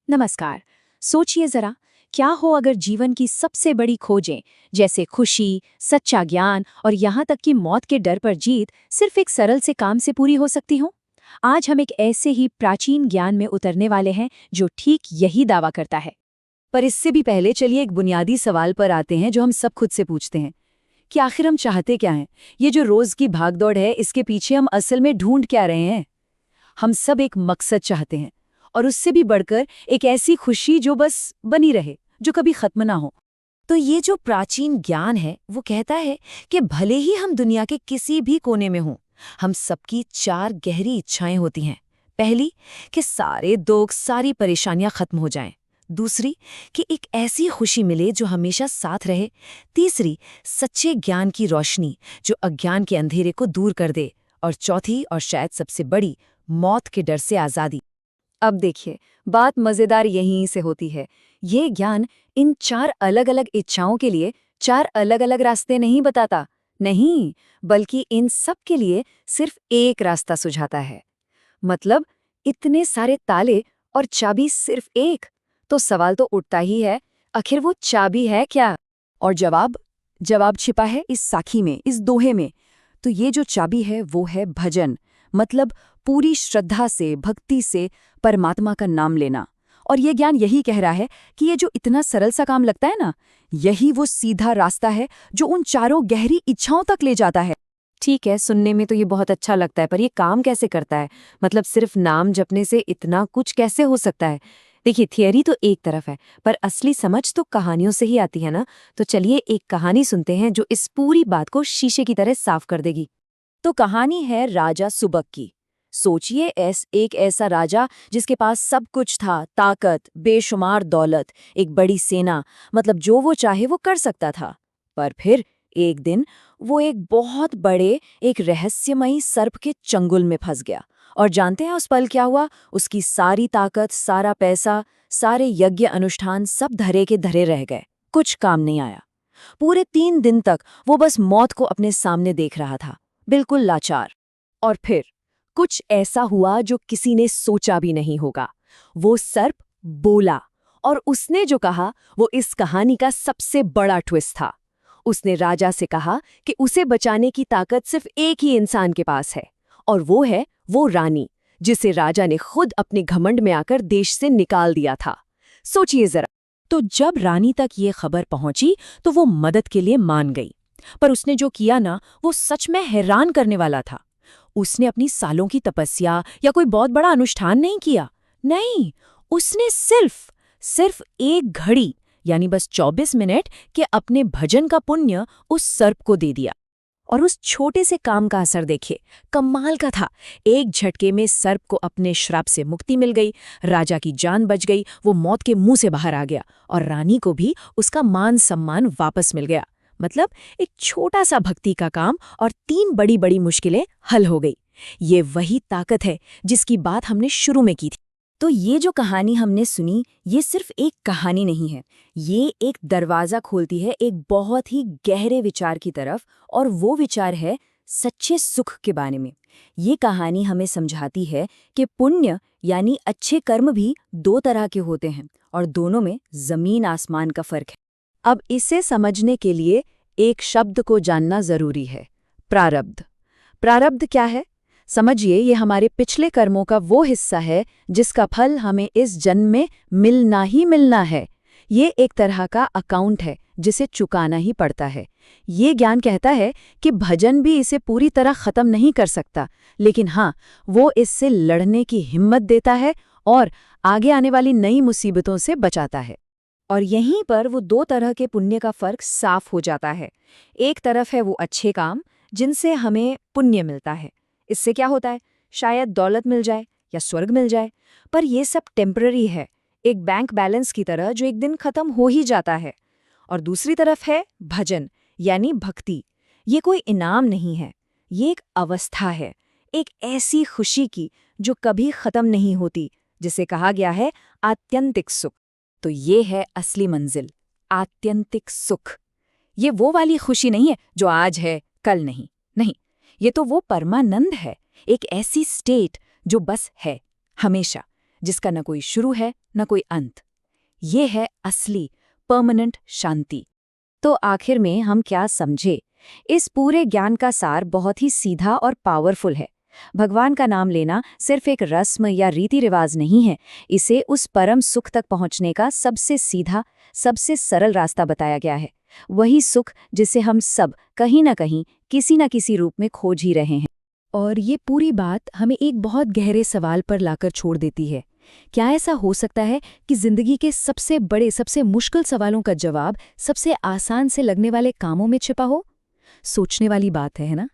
नमस्कार। सोचिए जरा, क्या हो अगर जीवन की सबसे बड़ी खोजें जैसे खुशी, सच्चा ज्ञान और यहाँ तक कि मौत के डर पर जीत सिर्फ एक सरल से काम से पूरी हो सकती हो। आज हम एक ऐसे ही प्राचीन ज्ञान में उतरने वाले हैं जो ठीक यही दावा करता है। पर इससे भी पहले चलिए एक बुनियादी सवाल पर आते हैं जो हम सब खुद से पूछते हैं कि आखिर हम चाहते क्या हैं। ये जो रोज की भागदौड़ है, इसके पीछे हम असल में ढूंढ क्या रहे हैं। हम सब एक मकसद चाहते हैं, और उससे भी बढ़कर एक ऐसी खुशी जो बस बनी रहे, जो कभी खत्म ना हो। तो ये जो प्राचीन ज्ञान है वो कहता है कि भले ही हम दुनिया के किसी भी कोने में हों, हम सबकी चार गहरी इच्छाएं होती हैं। पहली, कि सारे दुख सारी परेशानियां खत्म हो जाएं। दूसरी, कि एक ऐसी खुशी मिले जो हमेशा साथ रहे। तीसरी, सच्चे ज्ञान की रोशनी जो अज्ञान के अंधेरे को दूर कर दे। और चौथी और शायद सबसे बड़ी, मौत के डर से आज़ादी। अब देखिए, बात मज़ेदार यहीं से होती है। ये ज्ञान इन चार अलग अलग इच्छाओं के लिए चार अलग अलग रास्ते नहीं बताता, नहीं, बल्कि इन सब के लिए सिर्फ एक रास्ता सुझाता है। मतलब, इतने सारे ताले और चाबी सिर्फ एक। तो सवाल तो उठता ही है, आखिर वो चाबी है क्या? और जवाब छिपा है इस साखी में, इस दोहे में। तो ये जो चाबी है वो है भजन। मतलब पूरी श्रद्धा से, भक्ति से परमात्मा का नाम लेना। और ये ज्ञान यही कह रहा है कि ये जो इतना सरल सा काम लगता है ना, यही वो सीधा रास्ता है जो उन चारों गहरी इच्छाओं तक ले जाता है। ठीक है, सुनने में तो ये बहुत अच्छा लगता है, पर ये काम कैसे करता है? मतलब सिर्फ नाम जपने से इतना कुछ कैसे हो सकता है? देखिए, थियरी तो एक तरफ है, पर असली समझ तो कहानियों से ही आती है ना। तो चलिए एक कहानी सुनते हैं जो इस पूरी बात को शीशे की तरह साफ कर देगी। तो कहानी है राजा सुबक की। सोचिए, एक ऐसा राजा जिसके पास सब कुछ था, ताकत, बेशुमार दौलत, एक बड़ी सेना। मतलब जो वो चाहे वो कर सकता था। पर फिर एक दिन वो एक बहुत बड़े, एक रहस्यमयी सर्प के चंगुल में फंस गया। और जानते हैं उस पल क्या हुआ? उसकी सारी ताकत, सारा पैसा, सारे यज्ञ अनुष्ठान सब धरे के धरे रह गए। कुछ काम नहीं आया। पूरे 3 दिन तक वो बस मौत को अपने सामने देख रहा था, बिल्कुल लाचार। और फिर कुछ ऐसा हुआ जो किसी ने सोचा भी नहीं होगा। वो सर्प बोला, और उसने जो कहा वो इस कहानी का सबसे बड़ा ट्विस्ट था। उसने राजा से कहा कि उसे बचाने की ताकत सिर्फ एक ही इंसान के पास है, और वो है वो रानी, जिसे राजा ने खुद अपने घमंड में आकर देश से निकाल दिया था। सोचिए जरा। तो जब रानी तक ये खबर पहुंची तो वो मदद के लिए मान गई। पर उसने जो किया ना, वो सच में हैरान करने वाला था। उसने अपनी सालों की तपस्या या कोई बहुत बड़ा अनुष्ठान नहीं किया। नहीं, उसने सिर्फ एक घड़ी, यानी बस 24 मिनट के अपने भजन का पुण्य उस सर्प को दे दिया। और उस छोटे से काम का असर देखिए, कमाल का था। एक झटके में सर्प को अपने श्राप से मुक्ति मिल गई, राजा की जान बच गई, वो मौत के मुंह से बाहर आ गया, और रानी को भी उसका मान सम्मान वापस मिल गया। मतलब एक छोटा सा भक्ति का काम और 3 बड़ी बड़ी मुश्किलें हल हो गई। ये वही ताकत है जिसकी बात हमने शुरू में की थी। तो ये जो कहानी हमने सुनी, ये सिर्फ एक कहानी नहीं है। ये एक दरवाज़ा खोलती है एक बहुत ही गहरे विचार की तरफ, और वो विचार है सच्चे सुख के बारे में। ये कहानी हमें समझाती है कि पुण्य यानी अच्छे कर्म भी 2 तरह के होते हैं, और दोनों में ज़मीन आसमान का फ़र्क है। अब इसे समझने के लिए एक शब्द को जानना ज़रूरी है, प्रारब्ध। प्रारब्ध क्या है? समझिए, ये हमारे पिछले कर्मों का वो हिस्सा है जिसका फल हमें इस जन्म में मिलना ही मिलना है। ये एक तरह का अकाउंट है जिसे चुकाना ही पड़ता है। ये ज्ञान कहता है कि भजन भी इसे पूरी तरह खत्म नहीं कर सकता, लेकिन हाँ, वो इससे लड़ने की हिम्मत देता है और आगे आने वाली नई मुसीबतों से बचाता है। और यहीं पर वो 2 तरह के पुण्य का फर्क साफ हो जाता है। एक तरफ है वो अच्छे काम जिनसे हमें पुण्य मिलता है। इससे क्या होता है? शायद दौलत मिल जाए या स्वर्ग मिल जाए, पर ये सब टेम्पररी है, एक बैंक बैलेंस की तरह जो एक दिन खत्म हो ही जाता है। और दूसरी तरफ है भजन, यानी भक्ति। ये कोई इनाम नहीं है, ये एक अवस्था है, एक ऐसी खुशी की जो कभी खत्म नहीं होती, जिसे कहा गया है आत्यंतिक सुख। तो ये है असली मंजिल, आत्यंतिक सुख। ये वो वाली खुशी नहीं है जो आज है कल नहीं, नहीं, ये तो वो परमानंद है, एक ऐसी स्टेट जो बस है हमेशा, जिसका न कोई शुरू है न कोई अंत। ये है असली परमानेंट शांति। तो आखिर में हम क्या समझे? इस पूरे ज्ञान का सार बहुत ही सीधा और पावरफुल है। भगवान का नाम लेना सिर्फ एक रस्म या रीति रिवाज नहीं है, इसे उस परम सुख तक पहुंचने का सबसे सीधा, सबसे सरल रास्ता बताया गया है। वही सुख जिसे हम सब कहीं न कहीं, किसी न किसी रूप में खोज ही रहे हैं। और ये पूरी बात हमें एक बहुत गहरे सवाल पर लाकर छोड़ देती है। क्या ऐसा हो सकता है कि जिंदगी के सबसे बड़े, सबसे मुश्किल सवालों का जवाब सबसे आसान से लगने वाले कामों में छिपा हो? सोचने वाली बात है ना?